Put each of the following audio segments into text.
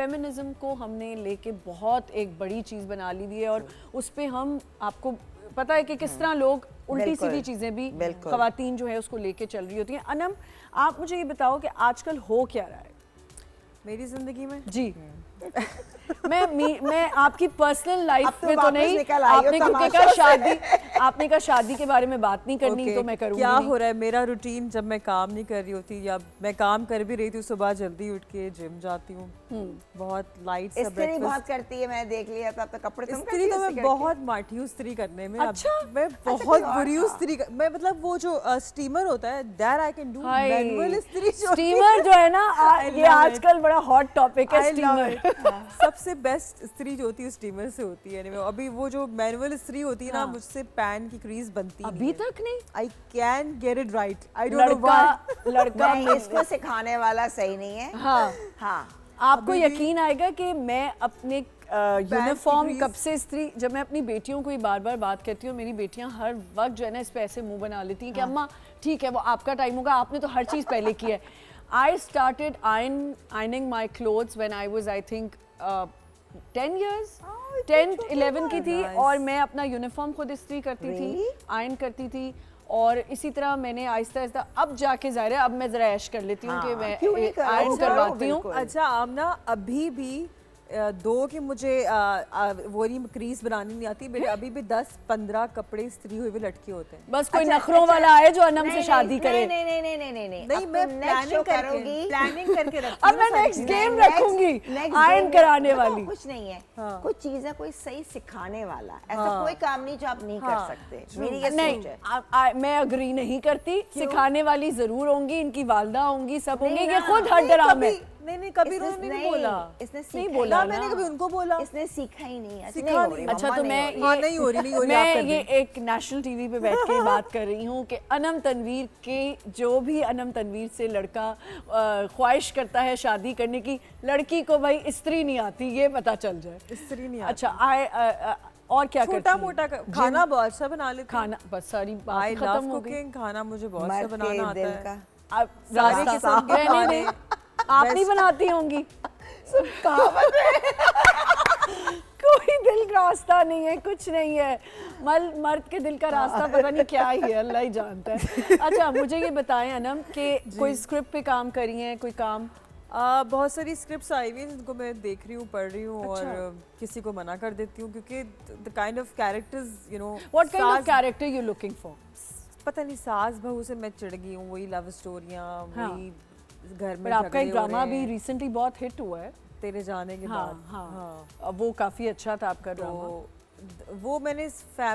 Feminism को हमने लेके बहुत एक बड़ी चीज़ बना ली है और उस पे हम आपको पता है कि किस तरह लोग उल्टी सीधी चीज़ें भी ख़वातीन जो है उसको लेके चल रही होती हैं। अनम, आप मुझे ये बताओ कि आजकल हो क्या रहा है मेरी ज़िंदगी में? जी मैं आपकी पर्सनल लाइफ में तो नहीं, आपने क्योंकि आपने कहा शादी के बारे में बात नहीं करनी तो मैं करूँगी। क्या हो रहा है मेरा रूटीन जब मैं काम नहीं कर रही होती या मैं काम कर भी रही थी, सुबह जल्दी उठ के जिम जाती हूँ, बहुत लाइट सा इस्त्री बहुत करती है, मैं देख लिया था, तो कपड़े इस्त्री तो मैं बहुत माठी हूँ इस्त्री करने में। अच्छा? मैं बहुत बुरी हूँ इस्त्री मैं मतलब वो जो स्टीमर होता है there I can do manual इस्त्री। स्टीमर जो है ना ये आजकल बड़ा हॉट टॉपिक है स्टीमर। सबसे बेस्ट इस्त्री जो होती है स्टीमर से होती है। अभी वो जो मैनुअल इस्त्री होती है ना, मुझसे पैन की क्रीज बनती अभी तक नहीं। I can get it right, I don't know why. लड़का इसको सिखाने वाला सही नहीं है। हाँ हाँ, आपको यकीन आएगा कि मैं अपने यूनिफॉर्म कब से इस्त्री, जब मैं अपनी बेटियों को ही बार बार बात करती हूँ, मेरी बेटियाँ हर वक्त जो है ना इस पे ऐसे मुंह बना लेती हैं कि अम्मा ठीक है वो आपका टाइम होगा, आपने तो हर चीज़ पहले की है। I started ironing my clothes when I was, I think, 10 years, 10-11 की थी और मैं अपना यूनिफॉर्म खुद इस्त्री करती थी, आयरन करती थी और इसी तरह मैंने आहिस्ता आहिस्ता अब जाके ज़ाहिर है अब मैं ज़रा ऐश कर लेती हूँ कि मैं आयरन करवाती हूँ। अच्छा आमना, अभी भी दो कि मुझे वो नहीं क्रीज बनानी नहीं आती, मेरे अभी भी 10-15 कपड़े इस्त्री हुए लटके होते हैं। बस कोई नखरों वाला आए जो अनम से शादी करे। नहीं, मैं प्लानिंग करके रखती अब मैं नेक्स्ट गेम रखूंगी आयरन कराने वाली। कुछ नहीं है, कुछ चीज है, कोई सही सिखाने वाला, ऐसा कोई काम नहीं जो आप नहीं कर सकते। मेरी ये सोच है। मैं अग्री नहीं करती, सिखाने वाली जरूर होंगी, इनकी वालदा होंगी, सब होंगे, ये खुद हर ड्रामे है। नहीं कभी उन्होंने नहीं बोला, इसने नहीं बोला, मैंने कभी उनको बोला, इसने सीखा ही नहीं है। सीखा नहीं। अच्छा तो मैं नहीं हो रही मैं ये एक नेशनल टीवी पे बैठ के बात कर रही हूँ कि अनम तनवीर के जो भी अनम तनवीर से लड़का ख्वाहिश करता है शादी करने की, लड़की को भाई इस्त्री नहीं आती ये पता चल जाए। इस्त्री नहीं आती। अच्छा और क्या करती छोटा मोटा खाना बहुत अच्छा बना लेती खाना, बस सारी बात खत्म हो गई। खाना मुझे बहुत अच्छा बनाना आता है। अब रास्ता आप नहीं बनाती होंगी, कोई दिल का रास्ता नहीं है, कुछ नहीं है, मर्द के दिल का रास्ता पता नहीं क्या ही है, अल्लाह ही जानता है। अच्छा मुझे ये बताएं अनम कि कोई स्क्रिप्ट पे काम करी है, कोई काम? बहुत सारी स्क्रिप्ट्स आई हुई हैं जिनको मैं देख रही हूँ, पढ़ रही हूँ। अच्छा। और किसी को मना कर देती हूँ क्योंकि the kind of characters you know. What kind of character you looking for? पता नहीं, सास बहू से मैं चिढ़ गई हूँ, वही लव स्टोरियाँ, वही घर में। आपका एक ड्रामा भी रिसेंटली बहुत हिट हुआ है, तेरे जाने के बाद। हाँ, वो काफी अच्छा था आपका ड्रामा। वो मैंने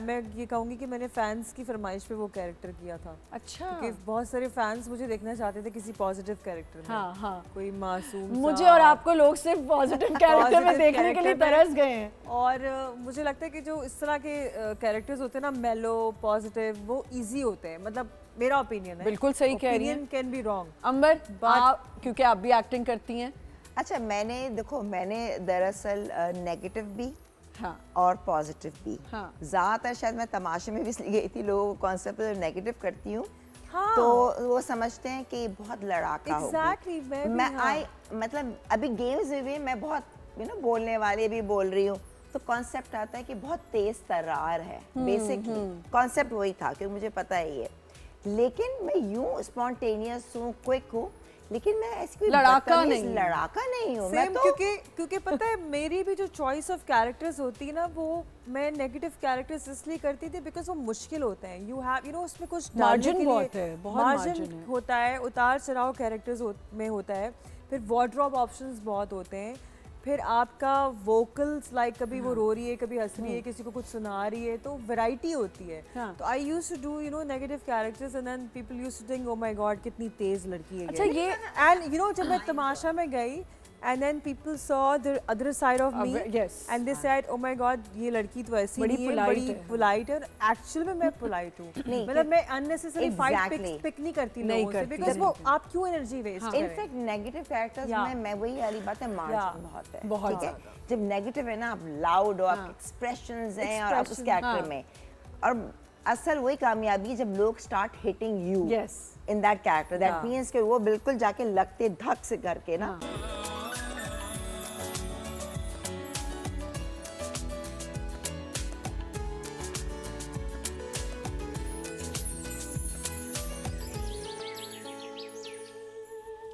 मैं ये कहूँगी कि मैंने फैंस की फरमाइश पे वो कैरेक्टर किया था। अच्छा। क्योंकि बहुत सारे फैंस मुझे देखना चाहते थे किसी पॉजिटिव कैरेक्टर में। हाँ। कोई मासूम। मुझे और आपको लोग सिर्फ पॉजिटिव कैरेक्टर में देखने के लिए तरस गए हैं। और मुझे लगता है कि जो इस तरह के कैरेक्टर्स होते हैं ना, मेलो पॉजिटिव, वो ईजी होते हैं। मतलब मेरा ओपिनियन है। बिल्कुल सही कह रही हैं। Opinion can be wrong. Amber, क्योंकि आप भी एक्टिंग करती हैं। अच्छा मैंने दरअसल नेगेटिव भी हाँ। और पॉजिटिव भी। हाँ। ज़्यादातर शायद मैं तमाशे में भी इसलिए गई थी, लोगों को कॉन्सेप्ट नेगेटिव करती हूँ। हाँ। तो वो समझते हैं कि बहुत लड़ाका exactly, होगी। मतलब अभी गेम्स में भी मैं बहुत बोलने वाली भी बोल रही हूँ, तो कॉन्सेप्ट आता है कि बहुत तेज तर्रार है। बेसिकली कॉन्सेप्ट वही था क्योंकि मुझे पता है ये, लेकिन मैं यूँ स्पॉन्टेनियस हूँ, क्विक हूँ, लेकिन मैं ऐसी कोई लड़ाका नहीं हूँ। मैं तो क्योंकि पता है मेरी भी जो चॉइस ऑफ कैरेक्टर्स होती है ना, वो मैं नेगेटिव कैरेक्टर्स इसलिए करती थी बिकॉज वो मुश्किल होते हैं। यू हैव उसमें कुछ मार्जिन बहुत है, बहुत मार्जिन होता है, उतार चढ़ाव कैरेक्टर्स में होता है, फिर वार्डरोब ऑप्शंस बहुत होते हैं, फिर आपका वोकल्स लाइक कभी वो रो रही है, कभी हंस रही है, किसी को कुछ सुना रही है, तो वैरायटी होती है। तो I used to do negative characters and then people used to think oh my God कितनी तेज लड़की है। अच्छा ये एंड जब मैं तमाशा में गई and then people saw the other side of me and they said oh my god ये लड़की तो ऐसी नहीं है, बड़ी polite है। एक्चुअली में मैं polite हूँ, मतलब मैं unnecessary fight pick नहीं करती लोगों से because वो आप क्यों एनर्जी वेस्ट करें। इनफैक्ट नेगेटिव कैरेक्टर्स में मैं वही वाली बात है, मार्जिन बहुत है, ठीक है। जब नेगेटिव है ना, आप लाउड हो, आप एक्सप्रेशंस हैं और आप उस कैरेक्टर में, और असल वही कामयाबी जब लोग start hitting you in that character, that means कि वो बिल्कुल जाके लगते धक से करके ना।